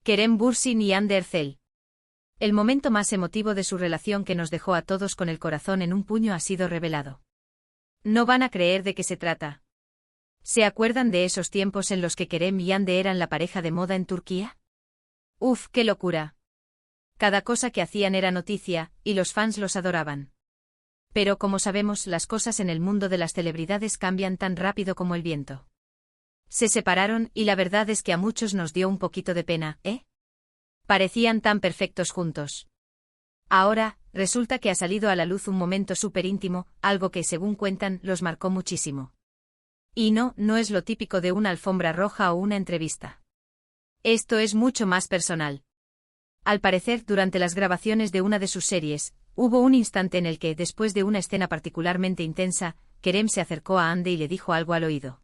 Kerem Bürsin y Hande Erçel. El momento más emotivo de su relación que nos dejó a todos con el corazón en un puño ha sido revelado. No van a creer de qué se trata. ¿Se acuerdan de esos tiempos en los que Kerem y Hande eran la pareja de moda en Turquía? ¡Uf, qué locura! Cada cosa que hacían era noticia, y los fans los adoraban. Pero como sabemos, las cosas en el mundo de las celebridades cambian tan rápido como el viento. Se separaron y la verdad es que a muchos nos dio un poquito de pena, ¿eh? Parecían tan perfectos juntos. Ahora, resulta que ha salido a la luz un momento súper íntimo, algo que, según cuentan, los marcó muchísimo. Y no es lo típico de una alfombra roja o una entrevista. Esto es mucho más personal. Al parecer, durante las grabaciones de una de sus series, hubo un instante en el que, después de una escena particularmente intensa, Kerem se acercó a Hande y le dijo algo al oído.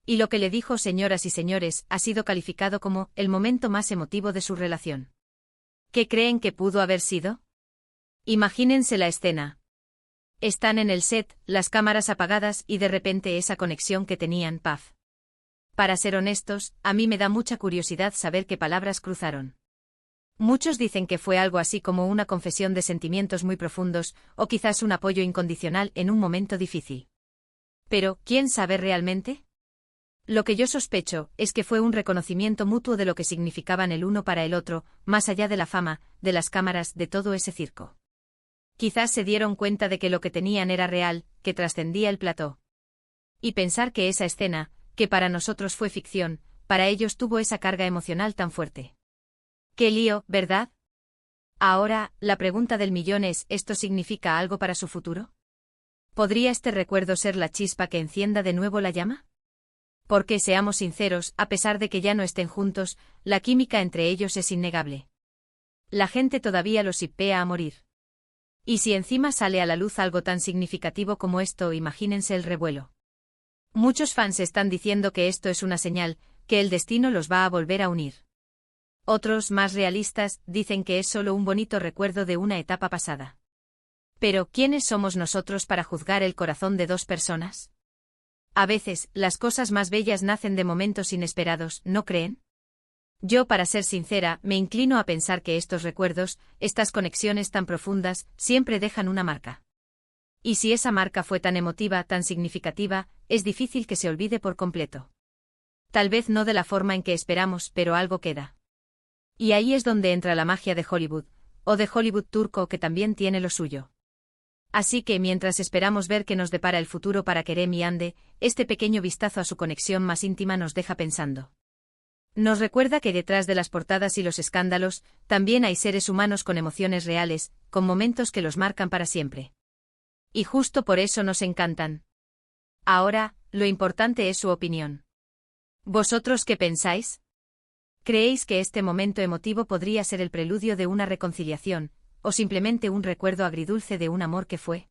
Y lo que le dijo, señoras y señores, ha sido calificado como el momento más emotivo de su relación. ¿Qué creen que pudo haber sido? Imagínense la escena. Están en el set, las cámaras apagadas y de repente esa conexión que tenían, paf. Para ser honestos, a mí me da mucha curiosidad saber qué palabras cruzaron. Muchos dicen que fue algo así como una confesión de sentimientos muy profundos, o quizás un apoyo incondicional en un momento difícil. Pero, ¿quién sabe realmente? Lo que yo sospecho es que fue un reconocimiento mutuo de lo que significaban el uno para el otro, más allá de la fama, de las cámaras, de todo ese circo. Quizás se dieron cuenta de que lo que tenían era real, que trascendía el plató. Y pensar que esa escena, que para nosotros fue ficción, para ellos tuvo esa carga emocional tan fuerte. ¡Qué lío!, ¿verdad? Ahora, la pregunta del millón es, ¿esto significa algo para su futuro? ¿Podría este recuerdo ser la chispa que encienda de nuevo la llama? Porque, seamos sinceros, a pesar de que ya no estén juntos, la química entre ellos es innegable. La gente todavía los hippea a morir. Y si encima sale a la luz algo tan significativo como esto, imagínense el revuelo. Muchos fans están diciendo que esto es una señal, que el destino los va a volver a unir. Otros, más realistas, dicen que es solo un bonito recuerdo de una etapa pasada. Pero, ¿quiénes somos nosotros para juzgar el corazón de dos personas? A veces, las cosas más bellas nacen de momentos inesperados, ¿no creen? Yo, para ser sincera, me inclino a pensar que estos recuerdos, estas conexiones tan profundas, siempre dejan una marca. Y si esa marca fue tan emotiva, tan significativa, es difícil que se olvide por completo. Tal vez no de la forma en que esperamos, pero algo queda. Y ahí es donde entra la magia de Hollywood, o de Hollywood turco, que también tiene lo suyo. Así que mientras esperamos ver qué nos depara el futuro para Kerem y Hande, este pequeño vistazo a su conexión más íntima nos deja pensando. Nos recuerda que detrás de las portadas y los escándalos, también hay seres humanos con emociones reales, con momentos que los marcan para siempre. Y justo por eso nos encantan. Ahora, lo importante es su opinión. ¿Vosotros qué pensáis? ¿Creéis que este momento emotivo podría ser el preludio de una reconciliación, o simplemente un recuerdo agridulce de un amor que fue?